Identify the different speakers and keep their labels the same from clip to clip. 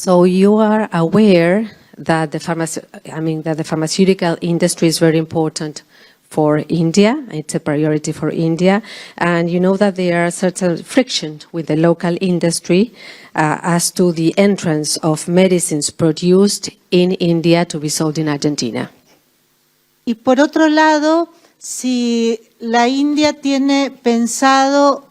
Speaker 1: So you are aware that the pharmaceutical industry is very important for India. It's a priority for India. And you know that there are certain friction with the local industry as to the entrance of medicines produced in India to be sold in Argentina.
Speaker 2: Y por otro lado, si la India tiene pensado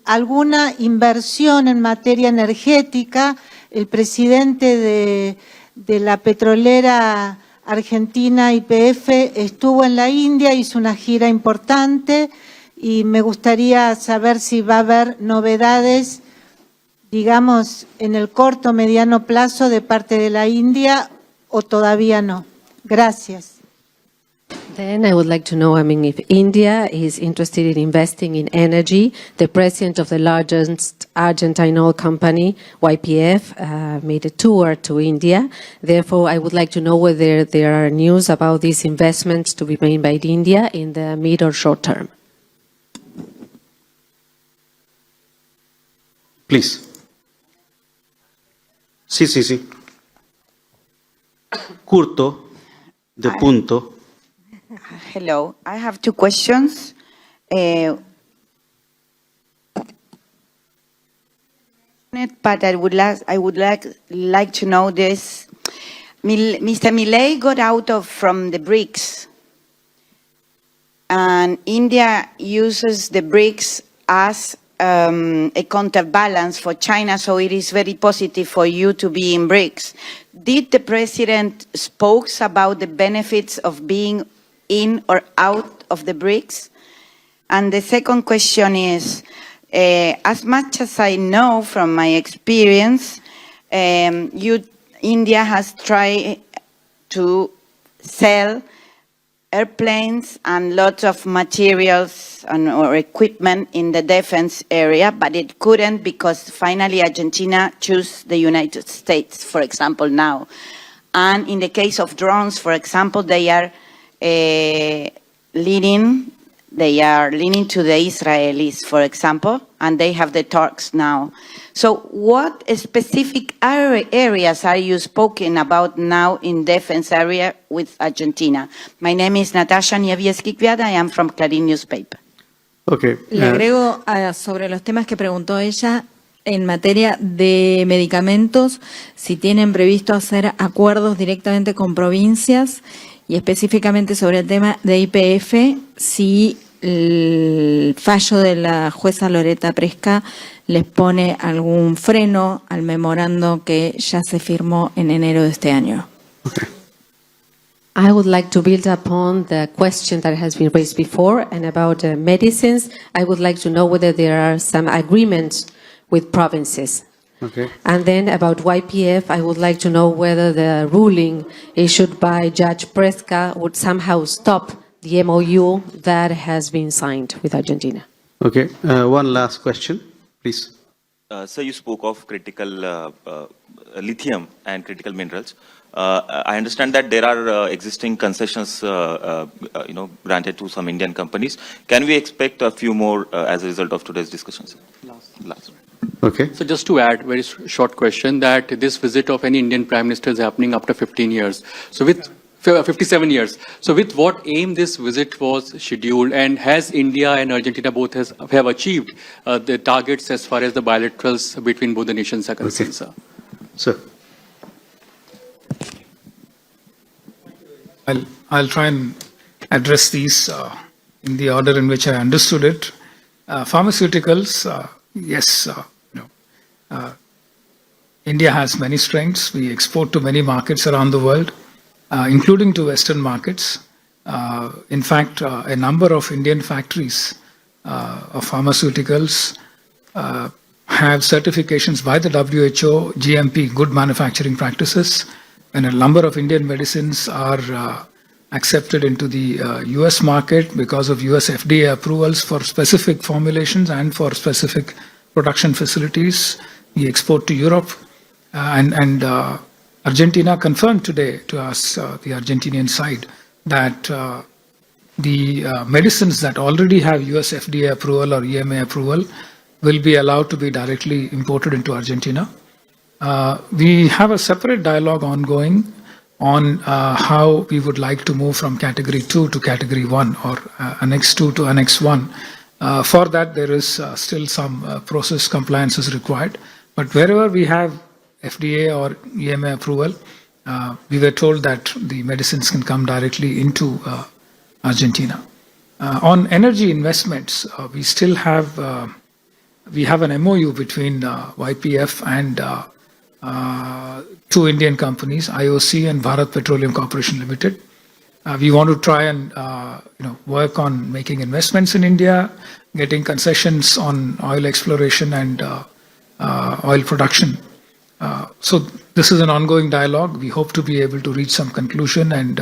Speaker 2: alguna inversión en materia energética, el presidente de la petrolera argentina YPF estuvo en la India, hizo una gira importante y me gustaría saber si va a haber novedades, digamos, en el corto o mediano plazo de parte de la India o todavía no. Gracias.
Speaker 1: Then I would like to know, if India is interested in investing in energy. The president of the largest Argentine oil company, YPF, made a tour to India. Therefore, I would like to know whether there are news about these investments to be made by India in the mid or short term.
Speaker 3: Please. Sí. Curto, de punto.
Speaker 4: Hello, I have two questions. But I would like to know this. Mr. Milei got out from the BRICS, and India uses the BRICS as a counterbalance for China, so it is very positive for you to be in BRICS. Did the president spoke about the benefits of being in or out of the BRICS? And the second question is, as much as I know from my experience, India has tried to sell airplanes and lots of materials or equipment in the defense area, but it couldn't because finally Argentina chose the United States, for example, now. And in the case of drones, for example, they are leaning to the Israelis, for example, and they have the talks now. So what specific areas are you speaking about now in defense area with Argentina? My name is Natasha Nievieski-Kviat. I am from Clarín newspaper.
Speaker 3: Okay.
Speaker 5: Le agrego sobre los temas que preguntó ella en materia de medicamentos, si tienen previsto hacer acuerdos directamente con provincias y específicamente sobre el tema de YPF, si el fallo de la jueza Loreta Presca les pone algún freno al memorando que ya se firmó en enero de este año.
Speaker 3: Okay.
Speaker 1: I would like to build upon the question that has been raised before and about medicines. I would like to know whether there are some agreements with provinces.
Speaker 3: Okay.
Speaker 1: And then about YPF, I would like to know whether the ruling issued by Judge Presca would somehow stop the MOU that has been signed with Argentina.
Speaker 3: Okay. One last question, please.
Speaker 6: Sir, you spoke of critical lithium and critical minerals. I understand that there are existing concessions, granted to some Indian companies. Can we expect a few more as a result of today's discussions? Last.
Speaker 3: Okay.
Speaker 7: So just to add, very short question, that this visit of any Indian Prime Minister is happening after 15 years. So with 57 years. So with what aim this visit was scheduled, and has India and Argentina both have achieved the targets as far as the bilaterals between both the nations are concerned, sir?
Speaker 3: Sir.
Speaker 8: I'll try and address these in the order in which I understood it. Pharmaceuticals, yes, India has many strengths. We export to many markets around the world, including to Western markets. In fact, a number of Indian factories of pharmaceuticals have certifications by the WHO, GMP, good manufacturing practices, and a number of Indian medicines are accepted into the US market because of US FDA approvals for specific formulations and for specific production facilities. We export to Europe, and Argentina confirmed today to us, the Argentinian side, that the medicines that already have US FDA approval or EMA approval will be allowed to be directly imported into Argentina. We have a separate dialogue ongoing on how we would like to move from Category 2 to Category 1 or Annex 2 to Annex 1. For that, there is still some process compliance is required. But wherever we have FDA or EMA approval, we were told that the medicines can come directly into Argentina. On energy investments, we still have an MOU between YPF and two Indian companies, IOC and Bharat Petroleum Corporation Limited. We want to try and work on making investments in India, getting concessions on oil exploration and oil production. So this is an ongoing dialogue. We hope to be able to reach some conclusion and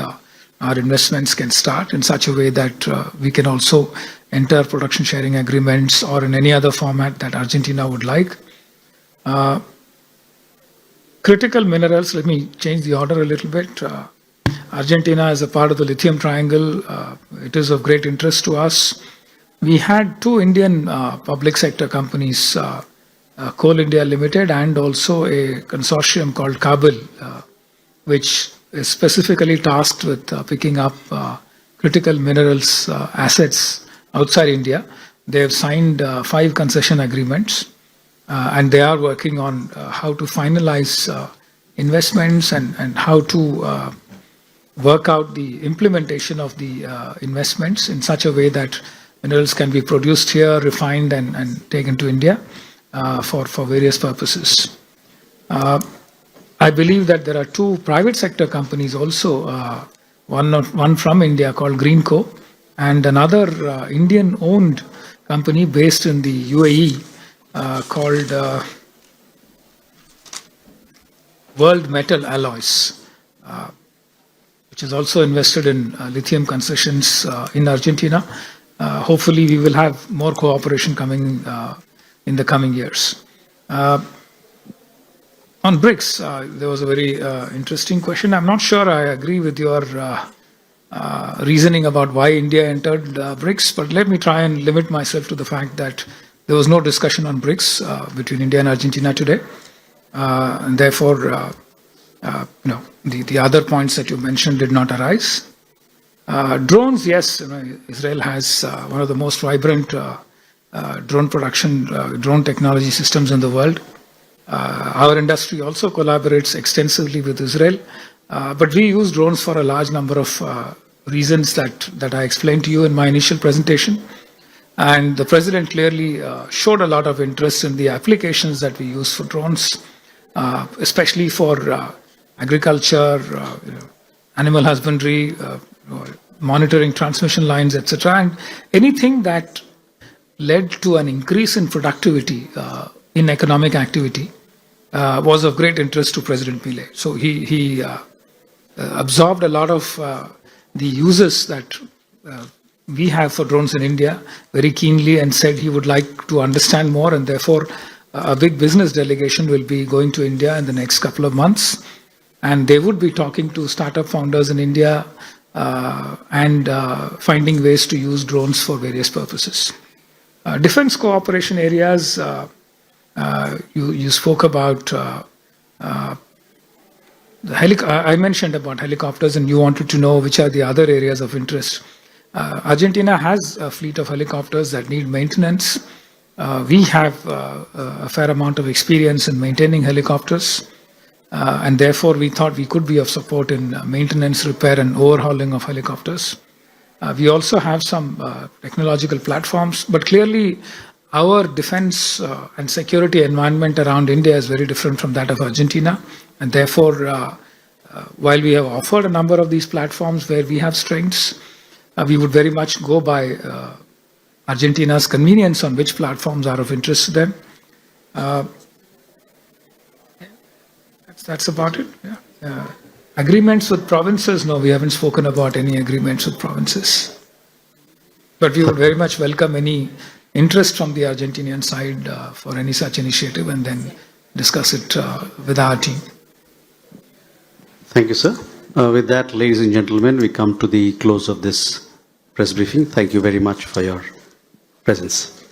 Speaker 8: our investments can start in such a way that we can also enter production sharing agreements or in any other format that Argentina would like. Critical minerals, let me change the order a little bit. Argentina is a part of the lithium triangle. It is of great interest to us. We had two Indian public sector companies, Coal India Limited and also a consortium called Kabel, which is specifically tasked with picking up critical minerals assets outside India. They have signed 5 concession agreements and they are working on how to finalize investments and how to work out the implementation of the investments in such a way that minerals can be produced here, refined and taken to India for various purposes. I believe that there are 2 private sector companies also, one from India called Greenco and another Indian-owned company based in the UAE called World Metal Alloys, which is also invested in lithium concessions in Argentina. Hopefully, we will have more cooperation coming in the coming years. On BRICS, there was a very interesting question. I'm not sure I agree with your reasoning about why India entered BRICS, but let me try and limit myself to the fact that there was no discussion on BRICS between India and Argentina today. And therefore, the other points that you mentioned did not arise. Drones, yes, Israel has one of the most vibrant drone production, drone technology systems in the world. Our industry also collaborates extensively with Israel, but we use drones for a large number of reasons that I explained to you in my initial presentation. And the President clearly showed a lot of interest in the applications that we use for drones, especially for agriculture, animal husbandry, monitoring transmission lines, etc. And anything that led to an increase in productivity in economic activity was of great interest to President Milei. So he absorbed a lot of the uses that we have for drones in India very keenly and said he would like to understand more, and therefore a big business delegation will be going to India in the next couple of months, and they would be talking to startup founders in India and finding ways to use drones for various purposes. Defense cooperation areas, you spoke about I mentioned about helicopters, and you wanted to know which are the other areas of interest. Argentina has a fleet of helicopters that need maintenance. We have a fair amount of experience in maintaining helicopters, and therefore we thought we could be of support in maintenance, repair, and overhauling of helicopters. We also have some technological platforms, but clearly our defense and security environment around India is very different from that of Argentina, and therefore, while we have offered a number of these platforms where we have strengths, we would very much go by Argentina's convenience on which platforms are of interest to them. That's about it. Yeah. Agreements with provinces? No, we haven't spoken about any agreements with provinces. But we would very much welcome any interest from the Argentinian side for any such initiative and then discuss it with our team.
Speaker 3: Thank you, sir. With that, ladies and gentlemen, we come to the close of this press briefing. Thank you very much for your presence.